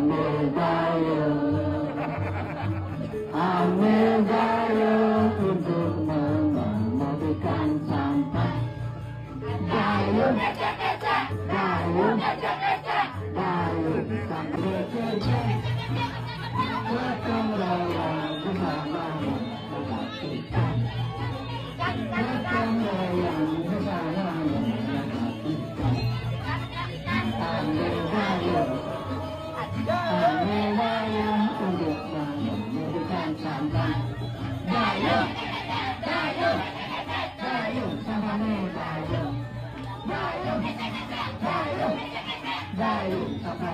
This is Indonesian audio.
ambil gayung, ambil gayung untuk mengemudikan sampah. Gayung, gayung, gayung sampai kerja, gotong royong bersama memperhatikan, gotong royong bersama memperhatikan. Ambil gayung, ambil gayung untuk mengemudikan sampah. Gayung, gayung, gayung sama gayung, gayung, gayung, gayung sama